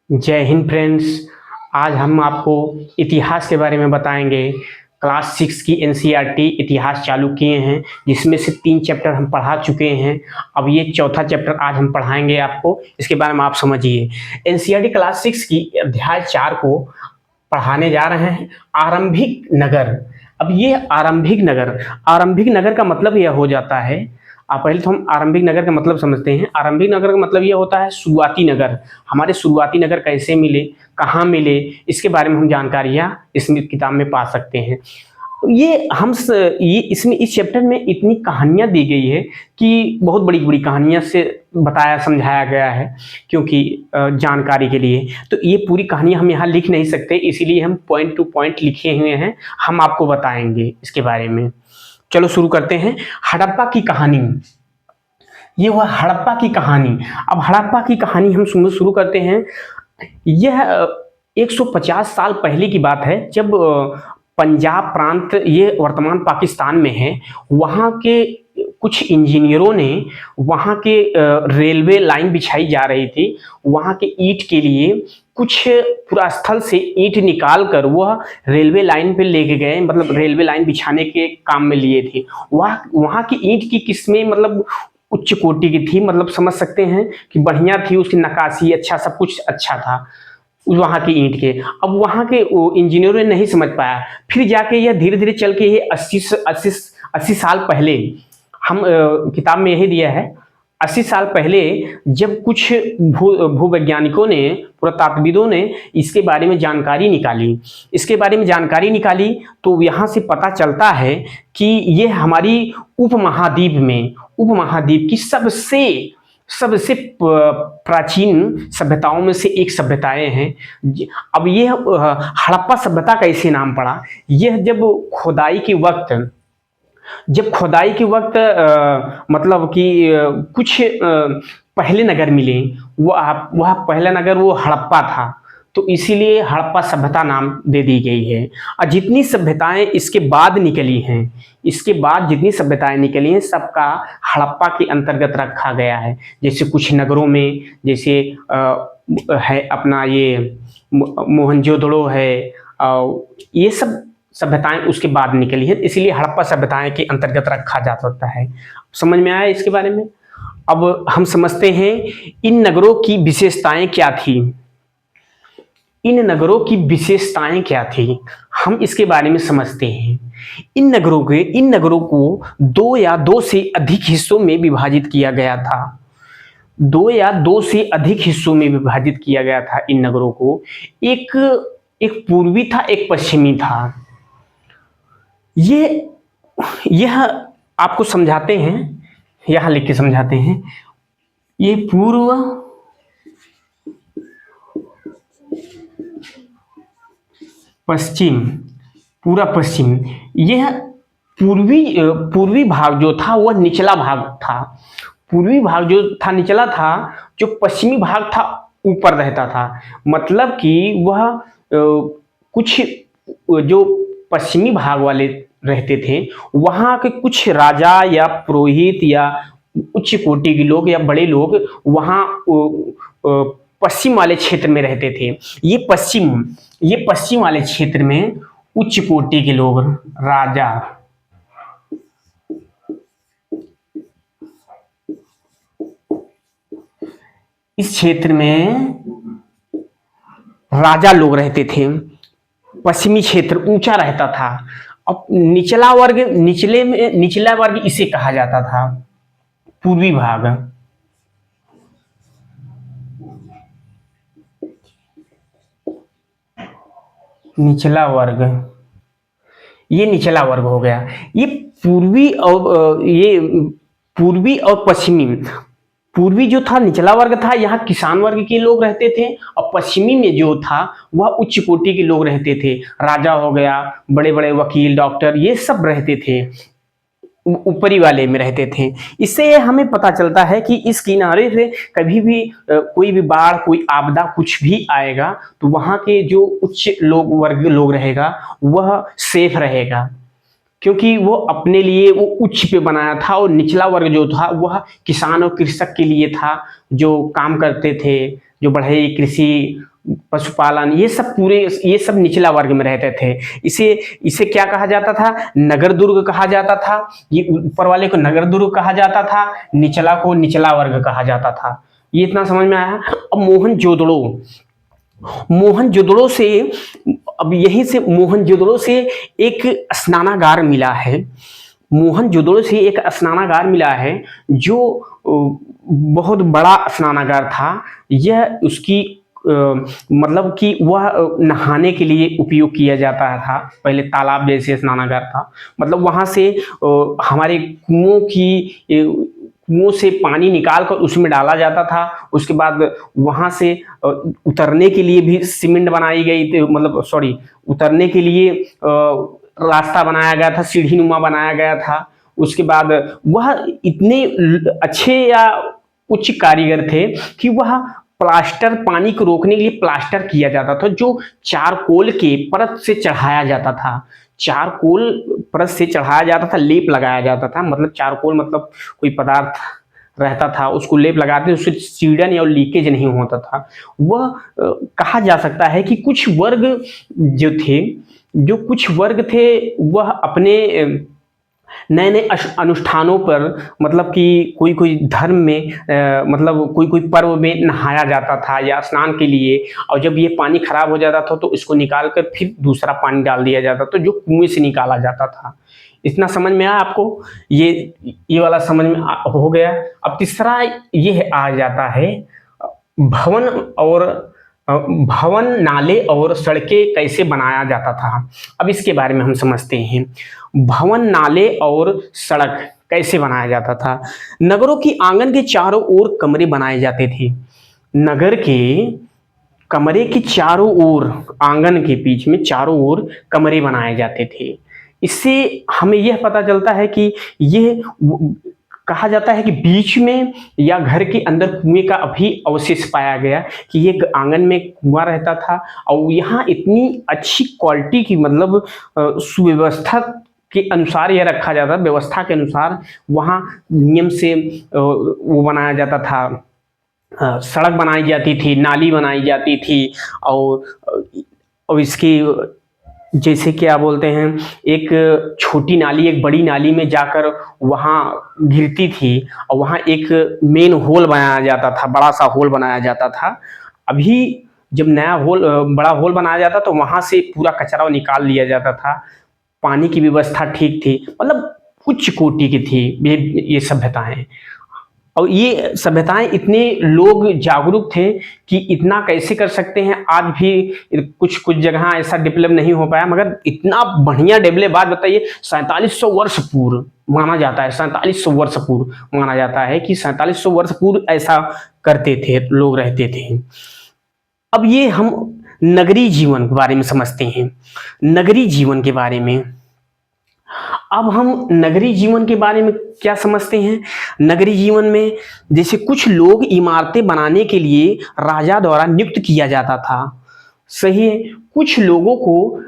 जय हिंद फ्रेंड्स। आज हम आपको इतिहास के बारे में बताएंगे। क्लास 6 की एनसीईआरटी इतिहास चालू किए हैं, जिसमें से 3 चैप्टर हम पढ़ा चुके हैं। अब ये चौथा चैप्टर आज हम पढ़ाएंगे आपको, इसके बारे में आप समझिए। एनसीईआरटी क्लास 6 की अध्याय 4 को पढ़ाने जा रहे हैं, आरंभिक नगर। अब ये आरंभिक नगर का मतलब यह हो जाता है, पहले तो हम आरंभिक नगर का मतलब समझते हैं। आरंभिक नगर का मतलब यह होता है शुरुआती नगर। हमारे शुरुआती नगर कैसे मिले, कहाँ मिले, इसके बारे में हम जानकारियाँ इसमें किताब में पा सकते हैं। ये इसमें इस चैप्टर में इतनी कहानियाँ दी गई है कि बहुत बड़ी बड़ी कहानियाँ से बताया समझाया गया है, क्योंकि जानकारी के लिए। तो ये पूरी कहानी हम यहाँ लिख नहीं सकते, इसीलिए हम पॉइंट टू पॉइंट लिखे हुए हैं, हम आपको बताएंगे इसके बारे में। चलो शुरू करते हैं। हड़प्पा की कहानी, ये हुआ हड़प्पा की कहानी। अब हड़प्पा की कहानी हम शुरू करते हैं। यह 150 साल पहले की बात है, जब पंजाब प्रांत, ये वर्तमान पाकिस्तान में है, वहाँ के कुछ इंजीनियरों ने वहाँ के रेलवे लाइन बिछाई जा रही थी। वहाँ के ईंट के लिए कुछ पूरा स्थल से ईंट निकाल कर वह रेलवे लाइन पे लेके गए, मतलब रेलवे लाइन बिछाने के काम में लिए थे। वहाँ की ईंट की किस्में मतलब उच्च कोटि की थी, मतलब समझ सकते हैं कि बढ़िया थी, उसकी नक्काशी अच्छा, सब कुछ अच्छा था वहाँ की ईंट के। अब वहाँ के इंजीनियरों ने नहीं समझ पाया, फिर जाके यह धीरे धीरे चल के ये 80 साल पहले, हम किताब में यही दिया है, 80 साल पहले जब कुछ भूवैज्ञानिकों ने, पुरातत्वविदों ने इसके बारे में जानकारी निकाली, तो यहाँ से पता चलता है कि ये हमारी उपमहाद्वीप की सबसे प्राचीन सभ्यताओं में से एक सभ्यताएं हैं। अब ये हड़प्पा सभ्यता कैसे नाम पड़ा, यह जब खोदाई के वक्त मतलब कि कुछ पहले नगर मिले, वह पहला नगर वो हड़प्पा था, तो इसीलिए हड़प्पा सभ्यता नाम दे दी गई है। और जितनी सभ्यताएं इसके बाद निकली हैं, सबका हड़प्पा के अंतर्गत रखा गया है। जैसे कुछ नगरों में, जैसे है अपना ये मोहनजोदड़ो है, ये सब सभ्यताएं उसके बाद निकली है, इसीलिए हड़प्पा सभ्यताएं के अंतर्गत रखा जा सकता है। समझ में आया इसके बारे में? अब हम समझते हैं इन नगरों की विशेषताएं क्या थी। हम इसके बारे में समझते हैं। इन नगरों को 2 या 2 से अधिक हिस्सों में विभाजित किया गया था। 2 या 2 से अधिक हिस्सों में विभाजित किया गया था इन नगरों को। एक पूर्वी था, एक पश्चिमी था। यह आपको समझाते हैं, यहां लिख के समझाते हैं। ये पूर्व, पश्चिम, पूरा पश्चिम। यह पूर्वी भाग जो था वह निचला भाग था। पूर्वी भाग जो था निचला था, जो पश्चिमी भाग था ऊपर रहता था। मतलब कि वह कुछ जो पश्चिमी भाग वाले रहते थे, वहाँ के कुछ राजा या पुरोहित या उच्च कोटि के लोग या बड़े लोग वहाँ पश्चिम वाले क्षेत्र में रहते थे। ये पश्चिम वाले क्षेत्र में उच्च कोटि के लोग, राजा, इस क्षेत्र में राजा लोग रहते थे। पश्चिमी क्षेत्र ऊंचा रहता था। अब निचला वर्ग इसे कहा जाता था, पूर्वी भाग। निचला वर्ग, ये निचला वर्ग हो गया। ये पूर्वी और पश्चिमी। पूर्वी जो था निचला वर्ग था, यहाँ किसान वर्ग के लोग रहते थे, और पश्चिमी में जो था वह उच्च कोटि के लोग रहते थे। राजा हो गया, बड़े बड़े वकील, डॉक्टर, ये सब रहते थे, ऊपरी वाले में रहते थे। इससे हमें पता चलता है कि इस किनारे से कभी भी कोई भी बाढ़, कोई आपदा, कुछ भी आएगा तो वहाँ के जो उच्च वर्ग लोग रहेगा वह सेफ रहेगा, क्योंकि वो अपने लिए वो उच्च पे बनाया था, और निचला वर्ग जो था वह किसान और कृषक के लिए था, जो काम करते थे, जो बढ़ई कृषि पशुपालन, ये सब पूरे, ये सब निचला वर्ग में रहते थे। इसे इसे क्या कहा जाता था? नगर दुर्ग कहा जाता था। ये ऊपर वाले को नगर दुर्ग कहा जाता था, निचला को निचला वर्ग कहा जाता था। ये इतना समझ में आया। अब मोहनजोदड़ो से, अब यहीं से मोहनजोदड़ो से एक स्नानागार मिला है। मोहनजोदड़ो से एक स्नानागार मिला है जो बहुत बड़ा स्नानागार था। यह उसकी मतलब कि वह नहाने के लिए उपयोग किया जाता था। पहले तालाब जैसे स्नानागार था, मतलब वहाँ से हमारे कुओं से पानी निकाल कर उसमें डाला जाता था। उसके बाद वहाँ से उतरने के लिए भी सीमेंट बनाई गई थी, मतलब सॉरी, उतरने के लिए रास्ता बनाया गया था, सीढ़ी नुमा बनाया गया था। उसके बाद वह इतने अच्छे या उच्च कारीगर थे कि वह प्लास्टर, पानी को रोकने के लिए प्लास्टर किया जाता था, जो चारकोल के परत से चढ़ाया जाता था। चारकोल परत से चढ़ाया जाता था, लेप लगाया जाता था। मतलब चारकोल मतलब कोई पदार्थ रहता था, उसको लेप लगाते, उससे सीड़न या लीकेज नहीं होता था। वह कहा जा सकता है कि कुछ वर्ग थे वह अपने नए नए अनुष्ठानों पर, मतलब कि कोई कोई धर्म में मतलब कोई कोई पर्व में नहाया जाता था या स्नान के लिए, और जब ये पानी खराब हो जाता था तो इसको निकाल कर फिर दूसरा पानी डाल दिया जाता था, जो कुएं से निकाला जाता था। इतना समझ में आया आपको? ये वाला समझ में हो गया। अब तीसरा ये आ जाता है भवन, नाले और सड़कें कैसे बनाया जाता था। अब इसके बारे में हम समझते हैं। भवन, नाले और सड़क कैसे बनाया जाता था। नगरों की आंगन के चारों ओर कमरे बनाए जाते थे। नगर के कमरे के चारों ओर, आंगन के बीच में चारों ओर कमरे बनाए जाते थे। इससे हमें यह पता चलता है कि ये कहा जाता है कि बीच में या घर के अंदर कुएं का अभी अवशेष पाया गया, कि ये आंगन में कुआं रहता था और यहाँ इतनी अच्छी क्वालिटी की, मतलब सुव्यवस्था के अनुसार यह रखा जाता, व्यवस्था के अनुसार वहाँ नियम से वो बनाया जाता था। सड़क बनाई जाती थी, नाली बनाई जाती थी, और इसकी जैसे क्या बोलते हैं, एक छोटी नाली एक बड़ी नाली में जाकर वहाँ गिरती थी, और वहाँ एक मेन होल बनाया जाता था, बड़ा सा होल बनाया जाता था। अभी जब नया होल, बड़ा होल बनाया जाता तो वहाँ से पूरा कचरा निकाल लिया जाता था। पानी की व्यवस्था ठीक थी, मतलब उच्च कोटि की थी ये सभ्यताएं। और ये सभ्यताएं, इतने लोग जागरूक थे कि इतना कैसे कर सकते हैं। आज भी कुछ जगह ऐसा डेवलप नहीं हो पाया, मगर इतना बढ़िया डेवलप, बात बताइए, 4700 वर्ष पूर्व माना जाता है, 4700 वर्ष पूर्व माना जाता है कि 4700 वर्ष पूर्व ऐसा करते थे, लोग रहते थे। अब ये हम नगरी जीवन के बारे में समझते हैं। नगरी जीवन के बारे में, अब हम नगरी जीवन के बारे में क्या समझते हैं। नगरी जीवन में जैसे कुछ लोग इमारतें बनाने के लिए राजा द्वारा नियुक्त किया जाता था, सही है। कुछ लोगों को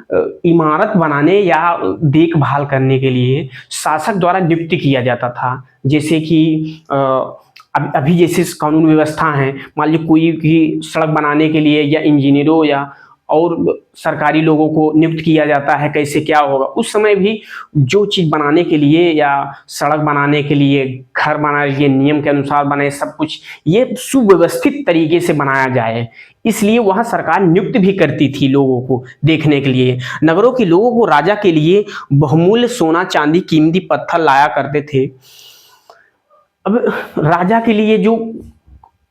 इमारत बनाने या देखभाल करने के लिए शासक द्वारा नियुक्त किया जाता था। जैसे कि अभी जैसे कानून व्यवस्था है, मान लीजिए कोई भी सड़क बनाने के लिए या इंजीनियरों या और सरकारी लोगों को नियुक्त किया जाता है, कैसे क्या होगा। उस समय भी जो चीज़ बनाने के लिए या सड़क बनाने के लिए, घर बनाने के लिए नियम के अनुसार बने, सब कुछ ये सुव्यवस्थित तरीके से बनाया जाए, इसलिए वहाँ सरकार नियुक्त भी करती थी लोगों को देखने के लिए। नगरों के लोगों को राजा के लिए बहुमूल्य सोना, चांदी, कीमती पत्थर लाया करते थे। अब राजा के लिए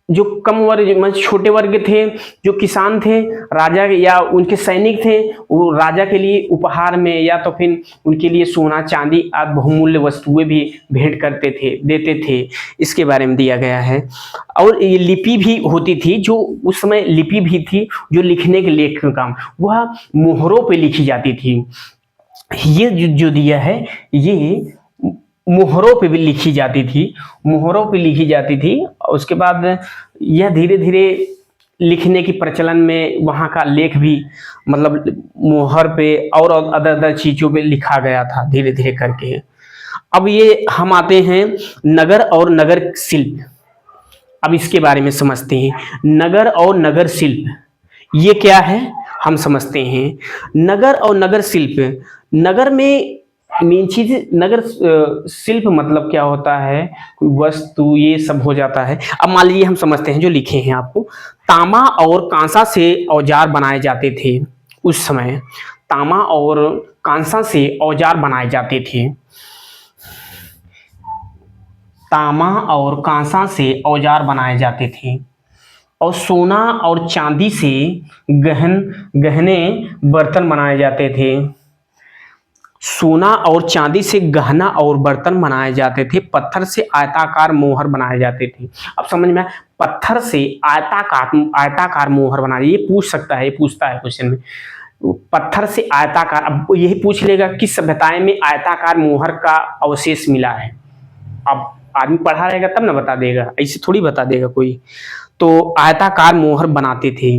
जो कम वर्ग, छोटे वर्ग थे, जो किसान थे, राजा या उनके सैनिक थे, वो राजा के लिए उपहार में या तो फिर उनके लिए सोना, चांदी आदि बहुमूल्य वस्तुएं भी भेंट करते थे, देते थे। इसके बारे में दिया गया है। और ये लिपि भी होती थी, जो उस समय लिपि भी थी, जो लिखने के लेख का काम, वह मोहरों पे लिखी जाती थी। ये जो दिया है, ये मोहरों पे भी लिखी जाती थी, मोहरों पे लिखी जाती थी। उसके बाद यह धीरे धीरे लिखने की प्रचलन में वहाँ का लेख भी, मतलब मोहर पे और अदर चीज़ों पे लिखा गया था धीरे धीरे करके। अब ये हम आते हैं नगर और नगर शिल्प। अब इसके बारे में समझते हैं। नगर और नगर शिल्प, ये क्या है हम समझते हैं। नगर और नगर शिल्प, नगर में मेन चीज नगर शिल्प मतलब क्या होता है, कोई वस्तु ये सब हो जाता है। अब मान लीजिए हम समझते हैं जो लिखे हैं आपको, तांबा और कांसा से औजार बनाए जाते थे उस समय, तांबा और कांसा से औजार बनाए जाते थे, तांबा और कांसा से औजार बनाए जाते थे, और सोना और चांदी से गहने बर्तन बनाए जाते थे, सोना और चांदी से गहना और बर्तन बनाए जाते थे, पत्थर से आयताकार मोहर बनाए जाते थे। अब समझ में आया? पत्थर से आयताकार आयताकार मोहर बनाए, ये पूछ सकता है, ये पूछता है क्वेश्चन में, पत्थर से आयताकार। अब यही पूछ लेगा किस सभ्यताएं में आयताकार मोहर का अवशेष मिला है। अब आदमी पढ़ा रहेगा तब ना बता देगा, ऐसे थोड़ी बता देगा कोई। तो आयताकार मोहर बनाते थे।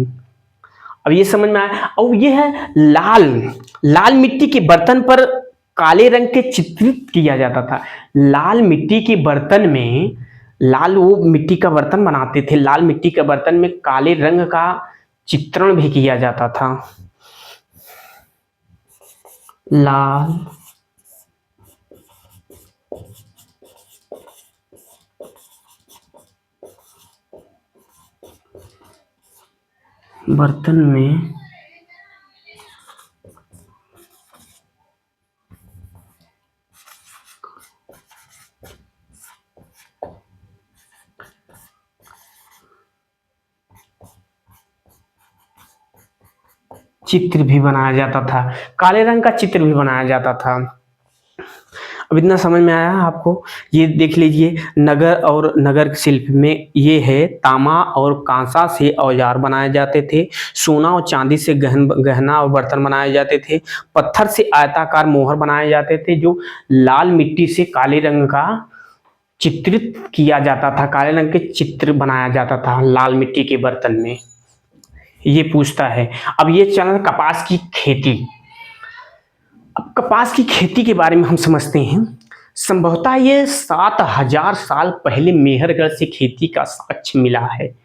अब ये समझ में आया। और ये है लाल, लाल मिट्टी के बर्तन पर काले रंग के चित्रित किया जाता था। लाल मिट्टी के बर्तन में, लाल वो मिट्टी का बर्तन बनाते थे, लाल मिट्टी के बर्तन में काले रंग का चित्रण भी किया जाता था। लाल बर्तन में चित्र भी बनाया जाता था, काले रंग का चित्र भी बनाया जाता था। अब इतना समझ में आया आपको? ये देख लीजिए, नगर और नगर शिल्प में ये है, तांबा और कांसा से औजार बनाए जाते थे, सोना और चांदी से गहना और बर्तन बनाए जाते थे, पत्थर से आयताकार मोहर बनाए जाते थे, जो लाल मिट्टी से काले रंग का चित्रित किया जाता था, काले रंग के चित्र बनाया जाता था लाल मिट्टी के बर्तन में। ये पूछता है। अब ये चल कपास की खेती। अब कपास की खेती के बारे में हम समझते हैं। संभवतः ये 7,000 साल पहले मेहरगढ़ से खेती का साक्ष्य मिला है।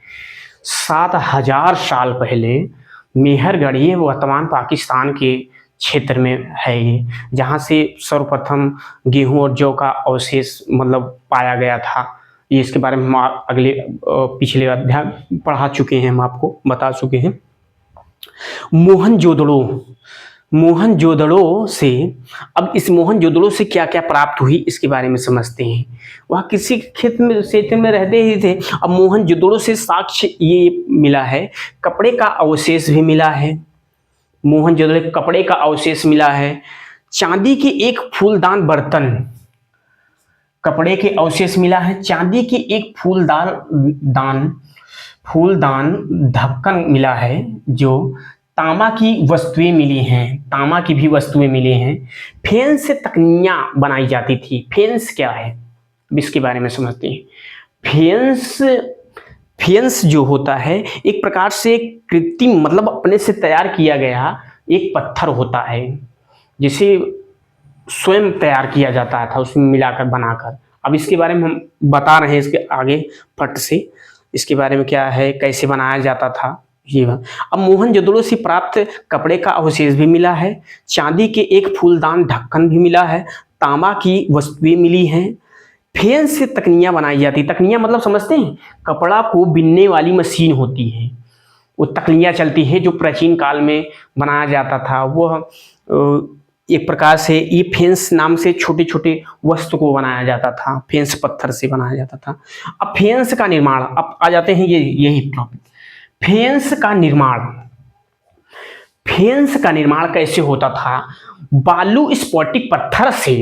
7,000 साल पहले मेहरगढ़, ये वर्तमान पाकिस्तान के क्षेत्र में है ये, जहाँ से सर्वप्रथम गेहूं और जौ का अवशेष मतलब पाया गया था। ये इसके बारे में हम अगले पिछले अध्याय पढ़ा चुके हैं, हम आपको बता चुके हैं। मोहनजोदड़ो, मोहनजोदड़ो से, अब इस मोहनजोदड़ो से क्या क्या प्राप्त हुई इसके बारे में समझते हैं। वह किसी क्षेत्र में रहते ही थे। अब मोहनजोदड़ो से साक्ष्य ये मिला है, कपड़े का अवशेष भी मिला है, मोहनजोदड़ो कपड़े का अवशेष मिला है, चांदी के एक फूलदान बर्तन, कपड़े के अवशेष मिला है, चांदी की एक फूलदान ढक्कन मिला है, जो तांबा की वस्तुएं मिली हैं, तांबा की भी वस्तुएं मिली हैं। फेंस से तकनियां बनाई जाती थी। फेंस क्या है इसके बारे में समझते हैं। फेंस, फेंस जो होता है एक प्रकार से कृत्रिम मतलब अपने से तैयार किया गया एक पत्थर होता है, जिसे स्वयं तैयार किया जाता था उसमें मिलाकर बनाकर। अब इसके बारे में हम बता रहे हैं इसके आगे फट से, इसके बारे में क्या है, कैसे बनाया जाता था ये। अब मोहनजोदड़ो से प्राप्त कपड़े का अवशेष भी मिला है, चांदी के एक फूलदान ढक्कन भी मिला है, तांबा की वस्तुएं मिली हैं, फेंस से तकनियां बनाई जाती। तकनियां मतलब समझते हैं, कपड़ा को बिनने वाली मशीन होती है, वो तकनियां चलती है जो प्राचीन काल में बनाया जाता था। वो एक प्रकार से ये फेंस नाम से छोटे छोटे वस्तु को बनाया जाता था, फेंस पत्थर से बनाया जाता था। अब फेंस का निर्माण, अब आ जाते हैं यही टॉपिक, फेंस का निर्माण। फेंस का निर्माण कैसे होता था? बालू स्फटिक पत्थर से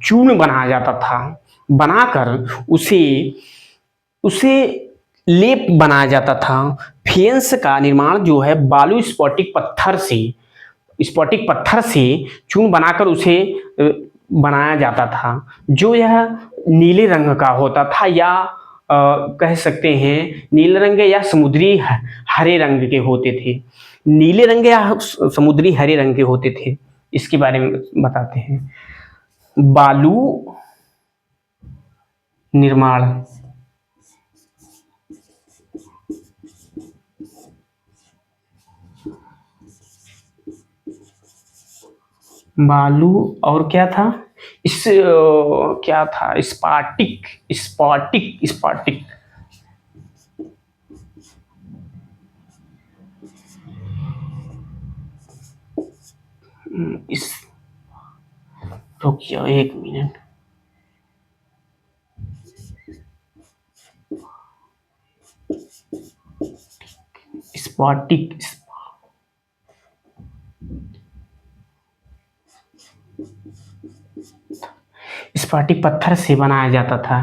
चूर्ण बनाया जाता था, बनाकर उसे उसे लेप बनाया जाता था। फेंस का निर्माण जो है बालू स्फटिक पत्थर से चूर्ण बनाकर उसे बनाया जाता था, जो यह नीले रंग का होता था, या कह सकते हैं नीले रंग या समुद्री हरे रंग के होते थे। नीले रंग या समुद्री हरे रंग के होते थे। इसके बारे में बताते हैं। बालू निर्माण, बालू और क्या था, इस क्या था, स्पार्टिक स्पार्टिक स्पार्टिक इस रुक जाओ 1 मिनट। स्पार्टिक स्फटिक पत्थर से बनाया जाता था,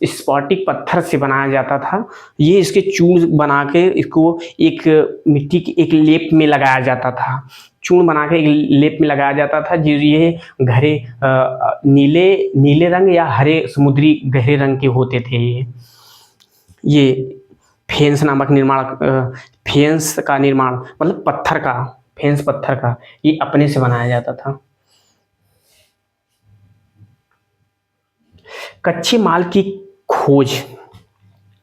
स्फटिक पत्थर से बनाया जाता था। ये इसके चूर्ण बना के इसको एक मिट्टी की एक लेप में लगाया जाता था, चूर्ण बना के एक लेप में लगाया जाता था। जो ये गहरे नीले नीले रंग या हरे समुद्री गहरे रंग के होते थे। ये फेंस नामक निर्माण फेंस का निर्माण मतलब पत्थर का, फेंस पत्थर का ये अपने से बनाया जाता था। कच्चे माल की खोज,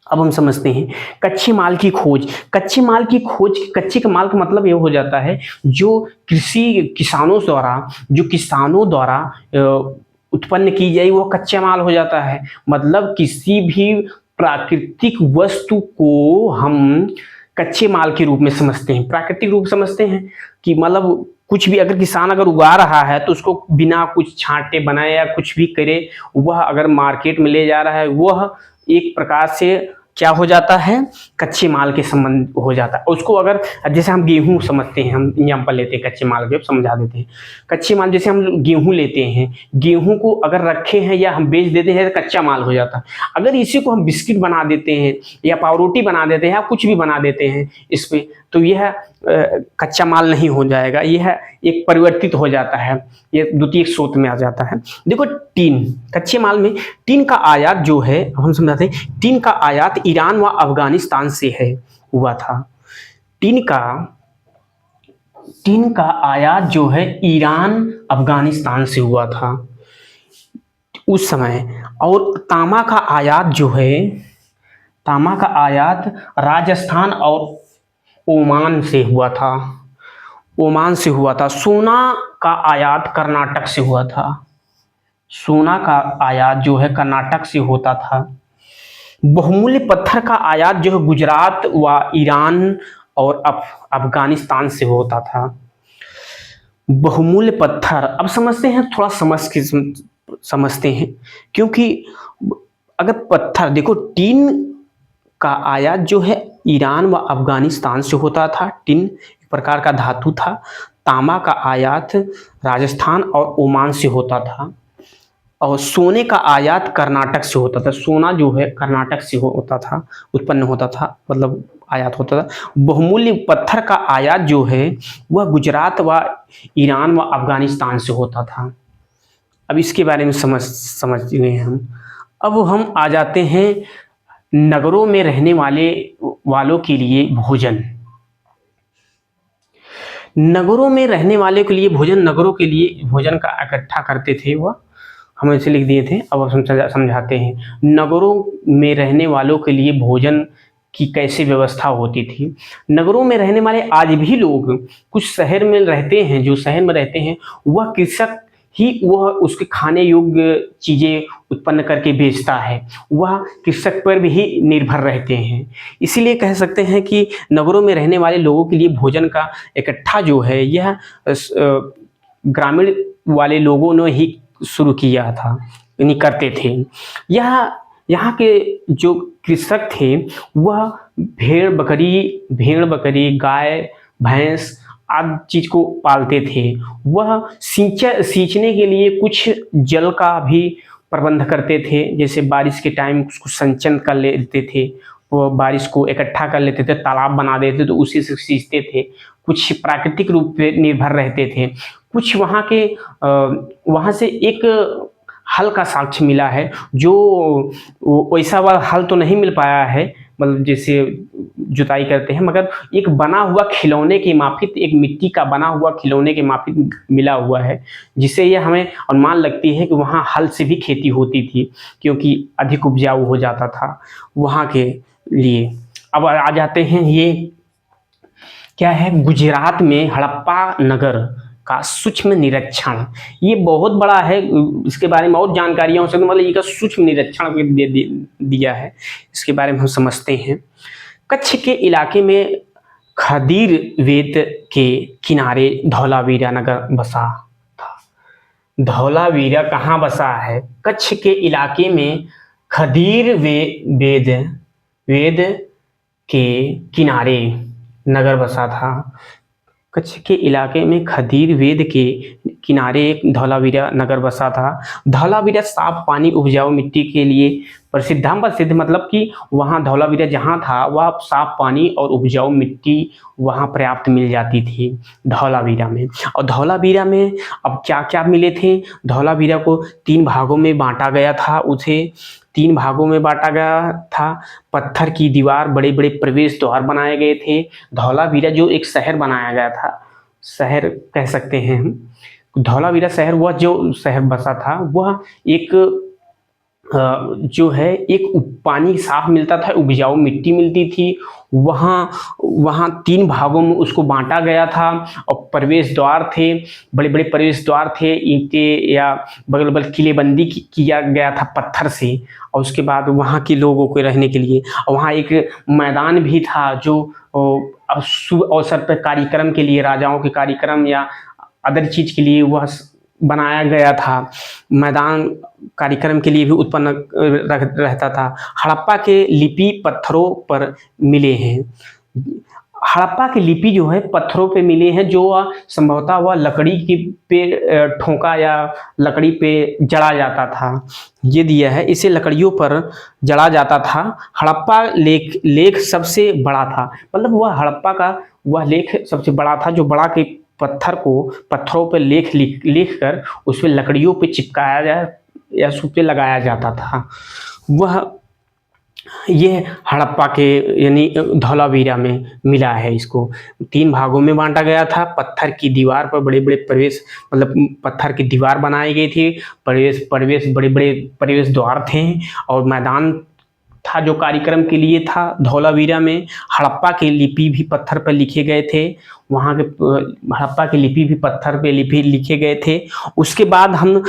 अब हम समझते हैं कच्चे माल की खोज। कच्चे माल की खोज, कच्चे के माल का मतलब ये हो जाता है जो किसानों द्वारा उत्पन्न की जाए वो कच्चा माल हो जाता है। मतलब किसी भी प्राकृतिक वस्तु को हम कच्चे माल के रूप में समझते हैं, प्राकृतिक रूप समझते हैं कि मतलब कुछ भी अगर किसान अगर उगा रहा है तो उसको बिना कुछ छांटे बनाए या कुछ भी करे वह अगर मार्केट में ले जा रहा है वह एक प्रकार से क्या हो जाता है, कच्चे माल के संबंध हो जाता है उसको। अगर जैसे हम गेहूं समझते हैं, हम एग्जाम्पल लेते हैं कच्चे माल के, समझा देते हैं। कच्चे माल जैसे हम गेहूं लेते हैं, गेहूं को अगर रखे हैं या हम बेच देते हैं तो कच्चा माल हो जाता है। अगर इसी को हम बिस्किट बना देते हैं या पावरोटी बना देते हैं या कुछ भी बना देते हैं इस पे, तो यह कच्चा माल नहीं हो जाएगा, यह एक परिवर्तित हो जाता है, ये द्वितीय स्रोत में आ जाता है। देखो टीन, कच्चे माल में टीन का आयात जो है, हम समझाते हैं टीन का आयात ईरान व अफगानिस्तान से है हुआ था। टीन का आयात जो है ईरान अफगानिस्तान से हुआ था उस समय। और तांबा का आयात जो है, तांबा का आयात राजस्थान और ओमान से हुआ था, ओमान से हुआ था। सोना का आयात कर्नाटक से हुआ था, सोना का आयात जो है कर्नाटक से होता था। बहुमूल्य पत्थर का आयात जो है गुजरात व ईरान और अफगानिस्तान से होता था। बहुमूल्य पत्थर अब समझते हैं, थोड़ा समझते हैं क्योंकि अगर पत्थर देखो, टीन का आयात जो है ईरान व अफगानिस्तान से होता था, टिन एक प्रकार का धातु था। तांबा का आयात राजस्थान और ओमान से होता था। और सोने का आयात कर्नाटक से होता था, सोना जो है कर्नाटक से होता था, उत्पन्न होता था, मतलब आयात होता था। बहुमूल्य पत्थर का आयात जो है वह गुजरात व ईरान व अफगानिस्तान से होता था। अब इसके बारे में समझ गए हम। अब हम आ जाते हैं नगरों में रहने वालों के लिए भोजन। नगरों में रहने वाले के लिए भोजन, नगरों के लिए भोजन का इकट्ठा करते थे वह, हम ऐसे लिख दिए थे। अब हम समझाते हैं नगरों में रहने वालों के लिए भोजन की कैसे व्यवस्था होती थी। नगरों में रहने वाले आज भी लोग, कुछ शहर में रहते हैं, जो शहर में रहते हैं वह कृषक ही वह उसके खाने योग्य चीज़ें उत्पन्न करके बेचता है, वह कृषक पर भी निर्भर रहते हैं। इसीलिए कह सकते हैं कि नगरों में रहने वाले लोगों के लिए भोजन का इकट्ठा जो है यह ग्रामीण वाले लोगों ने ही शुरू किया था, यानी करते थे। यहाँ के जो कृषक थे वह भेड़ बकरी गाय भैंस आदि चीज को पालते थे। वह सींचने के लिए कुछ जल का भी प्रबंध करते थे, जैसे बारिश के टाइम उसको संचयन कर लेते थे, वो बारिश को इकट्ठा कर लेते थे, तालाब बना देते तो उसी से सींचते थे। कुछ प्राकृतिक रूप पे निर्भर रहते थे। कुछ वहाँ से एक हल का साक्ष्य मिला है, जो वैसा वाला हल तो नहीं मिल पाया है, मतलब जैसे जुताई करते हैं, मगर एक बना हुआ खिलौने के माफिक, एक मिट्टी का बना हुआ खिलौने के माफिक मिला हुआ है, जिससे यह हमें अनुमान लगती है कि वहाँ हल से भी खेती होती थी, क्योंकि अधिक उपजाऊ हो जाता था वहाँ के लिए। अब आ जाते हैं, ये क्या है, गुजरात में हड़प्पा नगर का सूक्ष्म निरीक्षण। ये बहुत बड़ा है, इसके बारे में और जानकारियाँ हो सकती, मतलब इसका सूक्ष्म निरीक्षण दिया है, इसके बारे में हम समझते हैं। कच्छ के इलाके में खदीर वेद के किनारे धौलावीरा नगर बसा था। धौलावीरा कहाँ बसा है? कच्छ के इलाके में खदीर वेद के किनारे नगर बसा था। कच्छ के इलाके में खदीर वेद के किनारे एक धौलावीरा नगर बसा था। धौलावीरा साफ पानी उपजाऊ मिट्टी के लिए प्रसिद्ध था। प्रसिद्ध मतलब कि वहाँ धौलावीरा जहाँ था वह साफ पानी और उपजाऊ मिट्टी वहाँ पर्याप्त मिल जाती थी धौलावीरा में। और धौलावीरा में अब क्या क्या मिले थे? धौलावीरा को 3 भागों में बांटा गया था। उसे 3 भागों में बांटा गया था। पत्थर की दीवार, बड़े बड़े प्रवेश द्वार बनाए गए थे। धौलावीरा जो एक शहर बनाया गया था, शहर कह सकते हैं हम, धौलावीरा शहर, वह जो शहर बसा था वह एक जो है एक पानी साफ मिलता था, उपजाऊ मिट्टी मिलती थी। वहाँ 3 भागों में उसको बांटा गया था। और प्रवेश द्वार थे, बड़े बड़े प्रवेश द्वार थे, ईंटें या बगल बगल किलेबंदी किया गया था पत्थर से। और उसके बाद वहाँ के लोगों को रहने के लिए, और वहाँ एक मैदान भी था जो शुभ अवसर पर कार्यक्रम के लिए, राजाओं के कार्यक्रम या अदर चीज के लिए वह बनाया गया था। मैदान कार्यक्रम के लिए भी उत्पन्न रहता था। हड़प्पा के लिपि पत्थरों पर मिले हैं। हड़प्पा की लिपि जो है पत्थरों पे मिले हैं, जो संभवतः वह लकड़ी की पे ठोका या लकड़ी पे जड़ा जाता था। ये दिया है, इसे लकड़ियों पर जड़ा जाता था। हड़प्पा लेख सबसे बड़ा था, मतलब वह हड़प्पा का वह लेख सबसे बड़ा था, जो बड़ा के पत्थर को पत्थरों पर लिख कर उसमें लकड़ियों पे चिपकाया जाए या उस पे लगाया जाता था। वह ये हड़प्पा के यानी धौलावीरा में मिला है। इसको 3 भागों में बांटा गया था। पत्थर की दीवार पर बड़े बड़े प्रवेश, मतलब पत्थर की दीवार बनाई गई थी। प्रवेश बड़े बड़े प्रवेश द्वार थे। और मैदान था जो कार्यक्रम के लिए था धौलावीरा में। हड़प्पा के लिपि भी पत्थर पर लिखे गए थे। वहाँ के हड़प्पा की लिपि भी पत्थर पे लिखे गए थे। उसके बाद हम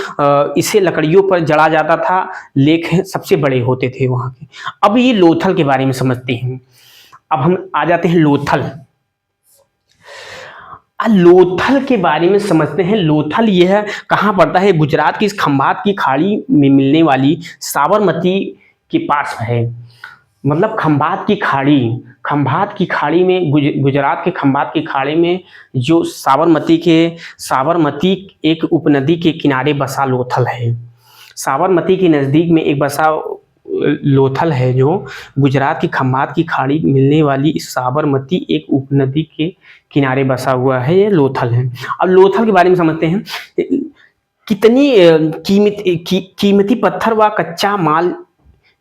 इसे लकड़ियों पर जड़ा जाता था। लेख सबसे बड़े होते थे वहाँ के। अब ये लोथल के बारे में समझते हैं। अब हम आ जाते हैं लोथल। लोथल के बारे में समझते हैं। लोथल यह कहाँ पड़ता है? गुजरात की इस खंभात की खाड़ी में मिलने वाली साबरमती के पास है। मतलब खंभात की खाड़ी में, गुजरात के खंभात की खाड़ी में जो साबरमती एक उपनदी के किनारे बसा लोथल है। साबरमती के नज़दीक में एक बसा लोथल है, जो गुजरात की खंभात की खाड़ी मिलने वाली इस साबरमती एक उपनदी के किनारे बसा हुआ है, ये लोथल है। अब लोथल के बारे में समझते हैं। कितनी कीमती पत्थर व कच्चा माल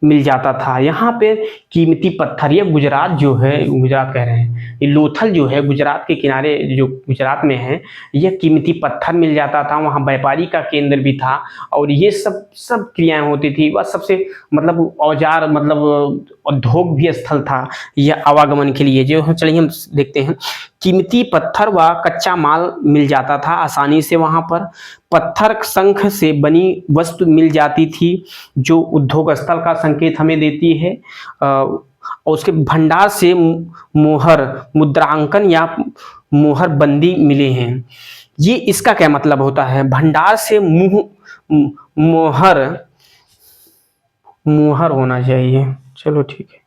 मिल जाता था यहाँ पे। कीमती पत्थर, ये गुजरात जो है, गुजरात कह रहे हैं, ये लोथल जो है गुजरात के किनारे जो गुजरात में है, यह कीमती पत्थर मिल जाता था। वहाँ व्यापारी का केंद्र भी था। और ये सब क्रियाएं होती थी। वह सबसे मतलब औजार, मतलब उद्योग भी स्थल था यह आवागमन के लिए। जो चलिए हम देखते हैं। कीमती पत्थर व कच्चा माल मिल जाता था आसानी से। वहाँ पर पत्थर शंख से बनी वस्तु मिल जाती थी, जो उद्योग स्थल का संकेत हमें देती है। और उसके भंडार से मोहर मुद्रांकन या मोहर बंदी मिले हैं। ये इसका क्या मतलब होता है? भंडार से मोहर होना चाहिए, चलो ठीक है।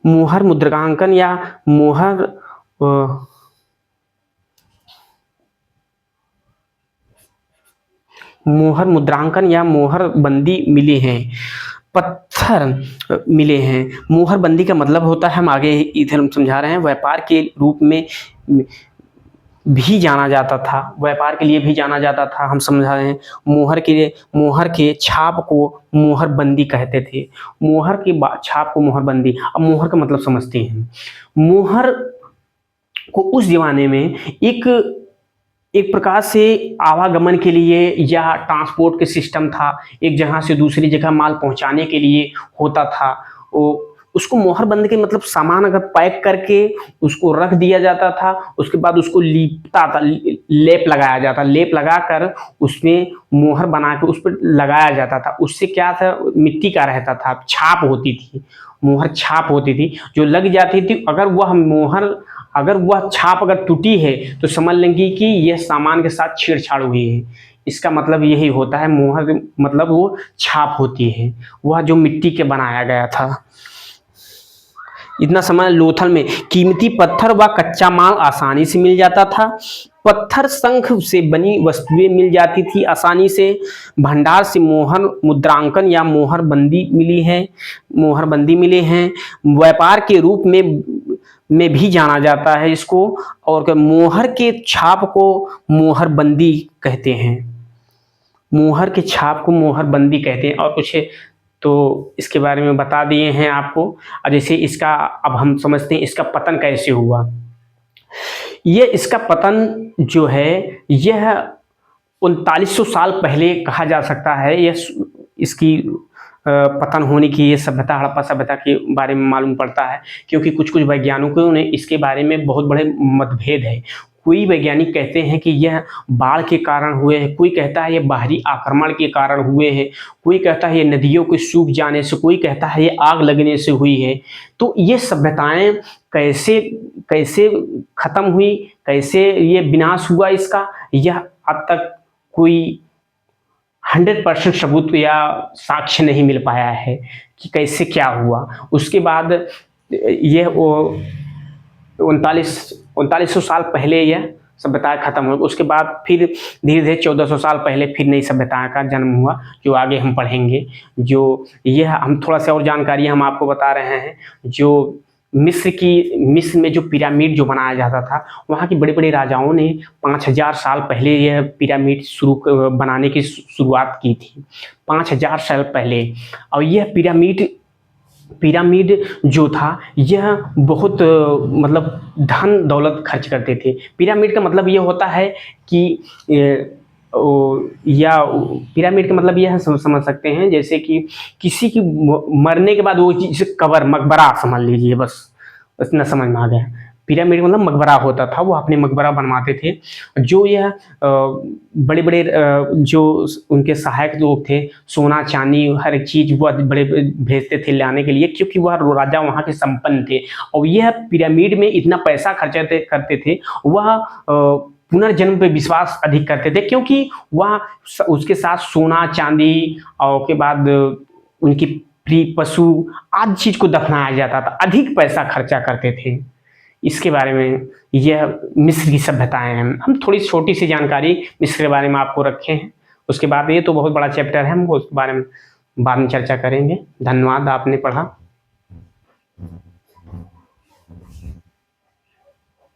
मोहर मुद्रांकन या मोहर मुद्रांकन या मोहर बंदी मिले हैं। पत्थर मिले हैं। मोहर बंदी का मतलब होता है, हम आगे इधर हम समझा रहे हैं, व्यापार के रूप में भी जाना जाता था, व्यापार के लिए भी जाना जाता था। हम समझा रहे हैं। मोहर के छाप को मोहर बंदी कहते थे। मोहर के छाप को मोहर बंदी। अब मोहर का मतलब समझते हैं। मोहर को उस जमाने में एक प्रकार से आवागमन के लिए या ट्रांसपोर्ट के सिस्टम था। एक जगह से दूसरी जगह माल पहुंचाने के लिए होता था। वो उसको मोहर बंद के मतलब सामान अगर पैक करके उसको रख दिया जाता था, उसके बाद उसको लीपता था, लेप लगाया जाता, लेप लगाकर उसमें मोहर बना के उस पर लगाया जाता था। उससे क्या था, मिट्टी का रहता था, छाप होती थी, मोहर छाप होती थी जो लग जाती थी। अगर वह छाप अगर टूटी है तो समझ लेंगे कि यह सामान के साथ छेड़छाड़ हुई है। इसका मतलब यही होता है, मोहर मतलब वो छाप होती है, वह जो मिट्टी के बनाया गया था। इतना समय लोथल में कीमती पत्थर व कच्चा माल आसानी से मिल जाता था। पत्थर शंख से बनी वस्तुएं मिल जाती थी आसानी से। भंडार से मोहर मुद्रांकन या मोहर बंदी मिले हैं। व्यापार के रूप में भी जाना जाता है इसको। और मोहर के छाप को मोहर बंदी कहते हैं, मोहर के छाप को मोहर बंदी कहते हैं। और कुछ तो इसके बारे में बता दिए हैं आपको। और जैसे इसका अब हम समझते हैं इसका पतन कैसे हुआ। इसका पतन जो है यह 3900 साल पहले कहा जा सकता है। यह इसकी पतन होने की ये सभ्यता, हड़प्पा सभ्यता के बारे में मालूम पड़ता है, क्योंकि कुछ कुछ वैज्ञानिकों ने इसके बारे में बहुत बड़े मतभेद है। कोई वैज्ञानिक कहते हैं कि यह बाढ़ के कारण हुए हैं, कोई कहता है यह बाहरी आक्रमण के कारण हुए हैं, कोई कहता है ये नदियों के सूख जाने से, कोई कहता है ये आग लगने से हुई है। तो ये सभ्यताएं कैसे कैसे खत्म हुई, कैसे ये विनाश हुआ इसका, यह अब तक कोई 100% सबूत या साक्ष्य नहीं मिल पाया है कि कैसे क्या हुआ। उसके बाद यह 3900 साल पहले यह सभ्यता खत्म हुई। उसके बाद फिर धीरे धीरे 1400 साल पहले फिर नई सभ्यता का जन्म हुआ, जो आगे हम पढ़ेंगे। जो यह हम थोड़ा सा और जानकारी हम आपको बता रहे हैं। जो मिस्र में जो पिरामिड जो बनाया जाता था, वहाँ की बड़े बड़े राजाओं ने 5000 साल पहले यह पिरामिड बनाने की शुरुआत की थी, 5000 साल पहले। और यह पिरामिड जो था यह बहुत मतलब धन दौलत खर्च करते थे। पिरामिड का मतलब यह होता है कि या पिरामिड का मतलब यह समझ सकते हैं जैसे कि किसी की मरने के बाद वो चीज़ कबर, मकबरा समझ लीजिए, बस इतना समझ में आ गया। पिरामिड मतलब मकबरा होता था, वो अपने मकबरा बनवाते थे। जो यह बड़े बड़े जो उनके सहायक लोग थे, सोना चांदी हर एक चीज़ वो बड़े भेजते थे लाने के लिए, क्योंकि वह राजा वहाँ के संपन्न थे। और यह पिरामिड में इतना पैसा खर्च करते थे, वह पुनर्जन्म पे विश्वास अधिक करते थे, क्योंकि वह उसके साथ सोना चांदी और के बाद उनकी प्रिय पशु आदि चीज को दफनाया जाता था, अधिक पैसा खर्चा करते थे। इसके बारे में यह मिस्र की सभ्यताएं हैं। हम थोड़ी छोटी सी जानकारी मिस्र के बारे में आपको रखे हैं। उसके बाद ये तो बहुत बड़ा चैप्टर है, हम उसके बारे में बाद में चर्चा करेंगे। धन्यवाद, आपने पढ़ा।